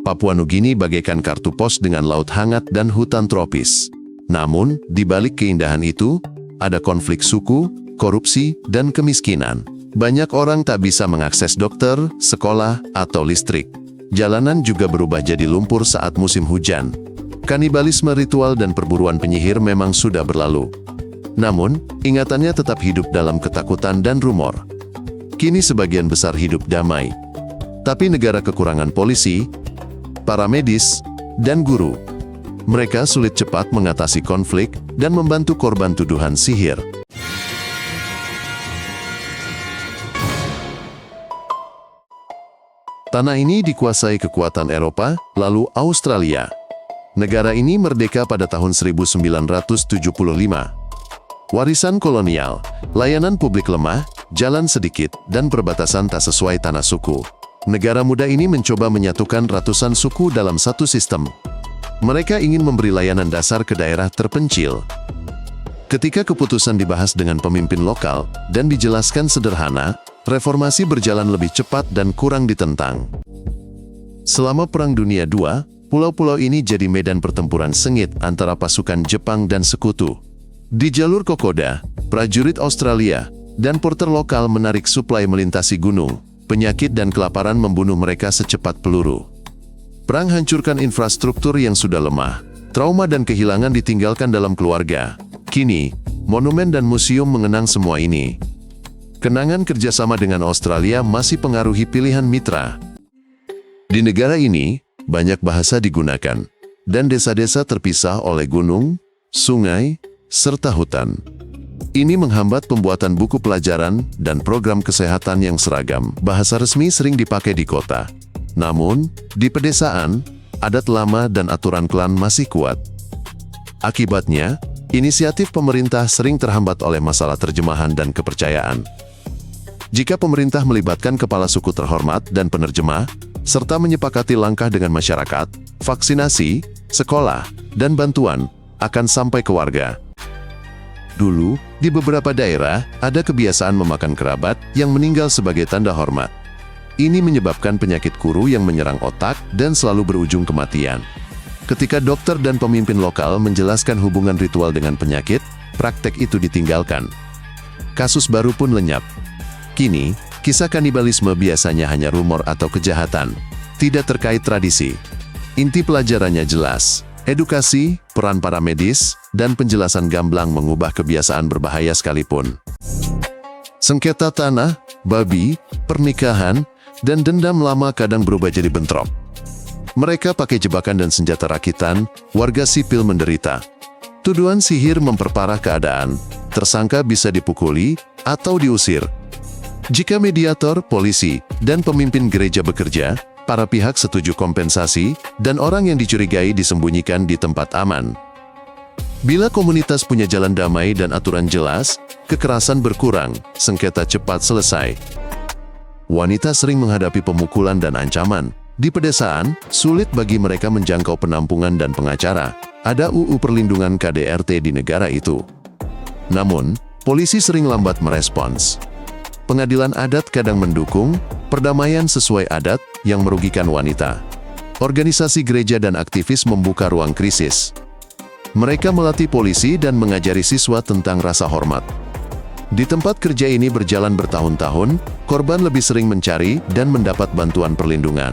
Papua Nugini bagaikan kartu pos dengan laut hangat dan hutan tropis. Namun, di balik keindahan itu, ada konflik suku, korupsi, dan kemiskinan. Banyak orang tak bisa mengakses dokter, sekolah, atau listrik. Jalanan juga berubah jadi lumpur saat musim hujan. Kanibalisme ritual dan perburuan penyihir memang sudah berlalu. Namun, ingatannya tetap hidup dalam ketakutan dan rumor. Kini sebagian besar hidup damai. Tapi negara kekurangan polisi, para medis, dan guru. Mereka sulit cepat mengatasi konflik dan membantu korban tuduhan sihir. Tanah ini dikuasai kekuatan Eropa, lalu Australia. Negara ini merdeka pada tahun 1975. Warisan kolonial, layanan publik lemah, jalan sedikit, dan perbatasan tak sesuai tanah suku. Negara muda ini mencoba menyatukan ratusan suku dalam satu sistem. Mereka ingin memberi layanan dasar ke daerah terpencil. Ketika keputusan dibahas dengan pemimpin lokal dan dijelaskan sederhana, reformasi berjalan lebih cepat dan kurang ditentang. Selama Perang Dunia II, pulau-pulau ini jadi medan pertempuran sengit antara pasukan Jepang dan sekutu. Di jalur Kokoda, prajurit Australia dan porter lokal menarik suplai melintasi gunung. Penyakit dan kelaparan membunuh mereka secepat peluru. Perang hancurkan infrastruktur yang sudah lemah. Trauma dan kehilangan ditinggalkan dalam keluarga. Kini, monumen dan museum mengenang semua ini. Kenangan kerjasama dengan Australia masih pengaruhi pilihan mitra. Di negara ini, banyak bahasa digunakan, dan desa-desa terpisah oleh gunung, sungai, serta hutan. Ini menghambat pembuatan buku pelajaran dan program kesehatan yang seragam. Bahasa resmi sering dipakai di kota. Namun, di pedesaan, adat lama dan aturan klan masih kuat. Akibatnya, inisiatif pemerintah sering terhambat oleh masalah terjemahan dan kepercayaan. Jika pemerintah melibatkan kepala suku terhormat dan penerjemah, serta menyepakati langkah dengan masyarakat, vaksinasi, sekolah, dan bantuan akan sampai ke warga. Dulu, di beberapa daerah, ada kebiasaan memakan kerabat yang meninggal sebagai tanda hormat. Ini menyebabkan penyakit kuru yang menyerang otak dan selalu berujung kematian. Ketika dokter dan pemimpin lokal menjelaskan hubungan ritual dengan penyakit, praktek itu ditinggalkan. Kasus baru pun lenyap. Kini, kisah kanibalisme biasanya hanya rumor atau kejahatan, tidak terkait tradisi. Inti pelajarannya jelas. Edukasi, peran para medis, dan penjelasan gamblang mengubah kebiasaan berbahaya sekalipun. Sengketa tanah, babi, pernikahan, dan dendam lama kadang berubah jadi bentrok. Mereka pakai jebakan dan senjata rakitan, warga sipil menderita. Tuduhan sihir memperparah keadaan, tersangka bisa dipukuli atau diusir. Jika mediator, polisi, dan pemimpin gereja bekerja, para pihak setuju kompensasi, dan orang yang dicurigai disembunyikan di tempat aman. Bila komunitas punya jalan damai dan aturan jelas, kekerasan berkurang, sengketa cepat selesai. Wanita sering menghadapi pemukulan dan ancaman. Di pedesaan, sulit bagi mereka menjangkau penampungan dan pengacara. Ada UU Perlindungan KDRT di negara itu. Namun, polisi sering lambat merespons. Pengadilan adat kadang mendukung perdamaian sesuai adat yang merugikan wanita. Organisasi gereja dan aktivis membuka ruang krisis. Mereka melatih polisi dan mengajari siswa tentang rasa hormat. Di tempat kerja ini berjalan bertahun-tahun, korban lebih sering mencari dan mendapat bantuan perlindungan.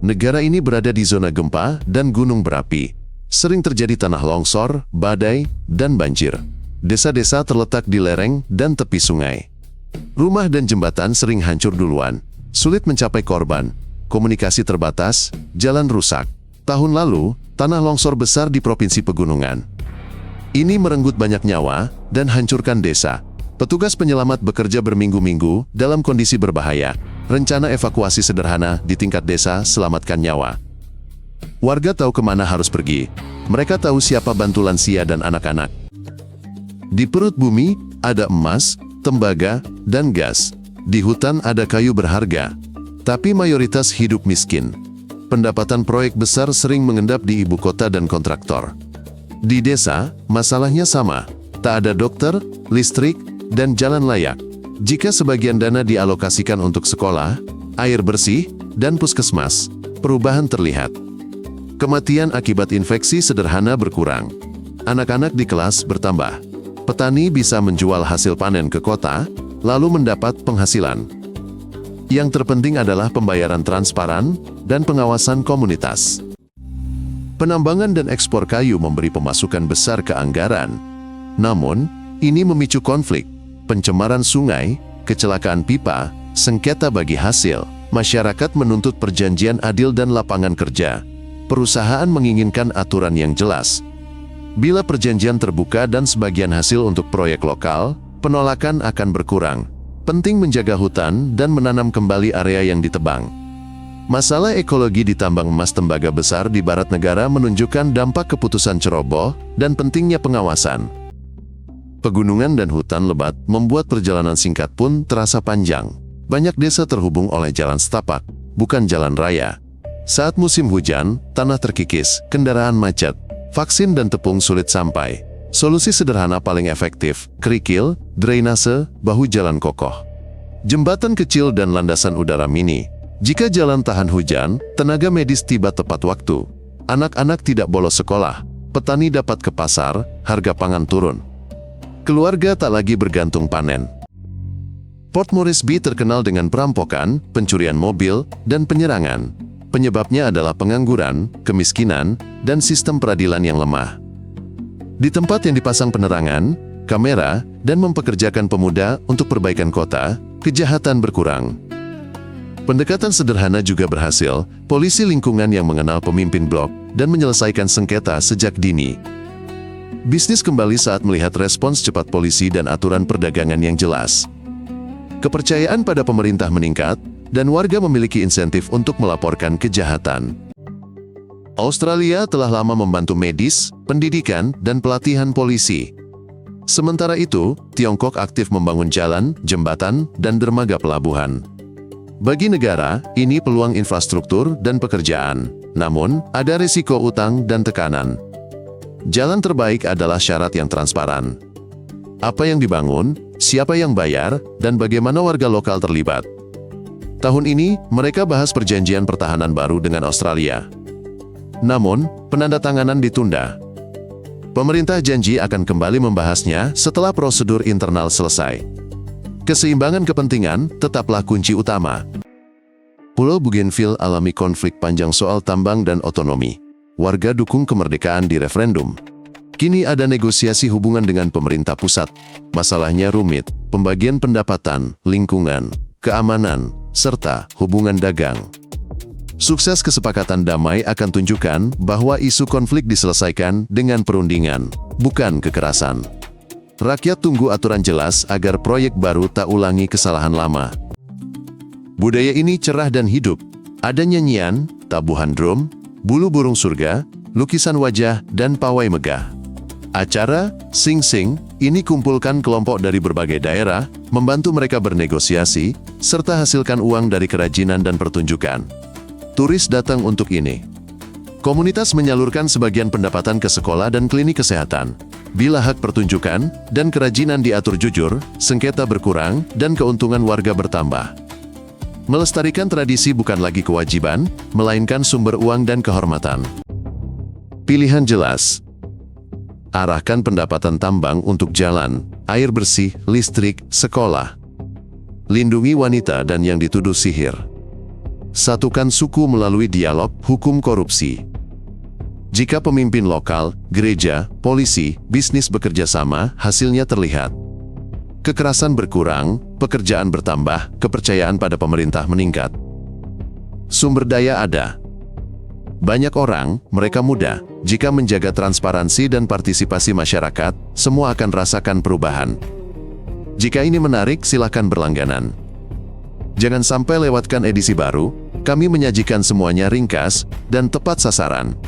Negara ini berada di zona gempa dan gunung berapi. Sering terjadi tanah longsor, badai, dan banjir. Desa-desa terletak di lereng dan tepi sungai. Rumah dan jembatan sering hancur duluan. Sulit mencapai korban, komunikasi terbatas, jalan rusak. Tahun lalu, tanah longsor besar di Provinsi Pegunungan. Ini merenggut banyak nyawa dan hancurkan desa. Petugas penyelamat bekerja berminggu-minggu dalam kondisi berbahaya. Rencana evakuasi sederhana di tingkat desa selamatkan nyawa. Warga tahu kemana harus pergi. Mereka tahu siapa bantu lansia dan anak-anak. Di perut bumi, ada emas, tembaga, dan gas. Di hutan ada kayu berharga. Tapi mayoritas hidup miskin. Pendapatan proyek besar sering mengendap di ibu kota dan kontraktor. Di desa, masalahnya sama. Tak ada dokter, listrik, dan jalan layak. Jika sebagian dana dialokasikan untuk sekolah, air bersih, dan puskesmas, perubahan terlihat. Kematian akibat infeksi sederhana berkurang. Anak-anak di kelas bertambah. Petani bisa menjual hasil panen ke kota, lalu mendapat penghasilan. Yang terpenting adalah pembayaran transparan dan pengawasan komunitas. Penambangan dan ekspor kayu memberi pemasukan besar ke anggaran. Namun, ini memicu konflik, pencemaran sungai, kecelakaan pipa, sengketa bagi hasil. Masyarakat menuntut perjanjian adil dan lapangan kerja. Perusahaan menginginkan aturan yang jelas. Bila perjanjian terbuka dan sebagian hasil untuk proyek lokal, penolakan akan berkurang. Penting menjaga hutan dan menanam kembali area yang ditebang. Masalah ekologi di tambang emas tembaga besar di barat negara menunjukkan dampak keputusan ceroboh dan pentingnya pengawasan. Pegunungan dan hutan lebat membuat perjalanan singkat pun terasa panjang. Banyak desa terhubung oleh jalan setapak, bukan jalan raya. Saat musim hujan, tanah terkikis, kendaraan macet, vaksin dan tepung sulit sampai. Solusi sederhana paling efektif, kerikil, drainase, bahu jalan kokoh. Jembatan kecil dan landasan udara mini. Jika jalan tahan hujan, tenaga medis tiba tepat waktu. Anak-anak tidak bolos sekolah, petani dapat ke pasar, harga pangan turun. Keluarga tak lagi bergantung panen. Port Moresby terkenal dengan perampokan, pencurian mobil, dan penyerangan. Penyebabnya adalah pengangguran, kemiskinan, dan sistem peradilan yang lemah. Di tempat yang dipasang penerangan, kamera, dan mempekerjakan pemuda untuk perbaikan kota, kejahatan berkurang. Pendekatan sederhana juga berhasil, polisi lingkungan yang mengenal pemimpin blok dan menyelesaikan sengketa sejak dini. Bisnis kembali saat melihat respons cepat polisi dan aturan perdagangan yang jelas. Kepercayaan pada pemerintah meningkat, dan warga memiliki insentif untuk melaporkan kejahatan. Australia telah lama membantu medis, pendidikan, dan pelatihan polisi. Sementara itu, Tiongkok aktif membangun jalan, jembatan, dan dermaga pelabuhan. Bagi negara, ini peluang infrastruktur dan pekerjaan. Namun, ada risiko utang dan tekanan. Jalan terbaik adalah syarat yang transparan. Apa yang dibangun, siapa yang bayar, dan bagaimana warga lokal terlibat. Tahun ini, mereka bahas perjanjian pertahanan baru dengan Australia. Namun, penandatanganan ditunda. Pemerintah janji akan kembali membahasnya setelah prosedur internal selesai. Keseimbangan kepentingan tetaplah kunci utama. Pulau Bougainville alami konflik panjang soal tambang dan otonomi. Warga dukung kemerdekaan di referendum. Kini ada negosiasi hubungan dengan pemerintah pusat. Masalahnya rumit, pembagian pendapatan, lingkungan, keamanan, serta hubungan dagang. Sukses kesepakatan damai akan tunjukkan bahwa isu konflik diselesaikan dengan perundingan, bukan kekerasan. Rakyat tunggu aturan jelas agar proyek baru tak ulangi kesalahan lama. Budaya ini cerah dan hidup. Ada nyanyian, tabuhan drum, bulu burung surga, lukisan wajah, dan pawai megah. Acara Sing Sing ini kumpulkan kelompok dari berbagai daerah, membantu mereka bernegosiasi, serta hasilkan uang dari kerajinan dan pertunjukan. Turis datang untuk ini. Komunitas menyalurkan sebagian pendapatan ke sekolah dan klinik kesehatan. Bila hak pertunjukan dan kerajinan diatur jujur, sengketa berkurang dan keuntungan warga bertambah. Melestarikan tradisi bukan lagi kewajiban, melainkan sumber uang dan kehormatan. Pilihan jelas. Arahkan pendapatan tambang untuk jalan, air bersih, listrik, sekolah. Lindungi wanita dan yang dituduh sihir. Satukan suku melalui dialog, hukum korupsi. Jika pemimpin lokal, gereja, polisi, bisnis bekerja sama, hasilnya terlihat. Kekerasan berkurang, pekerjaan bertambah, kepercayaan pada pemerintah meningkat. Sumber daya ada. Banyak orang, mereka muda. Jika menjaga transparansi dan partisipasi masyarakat, semua akan rasakan perubahan. Jika ini menarik, silakan berlangganan. Jangan sampai lewatkan edisi baru, kami menyajikan semuanya ringkas dan tepat sasaran.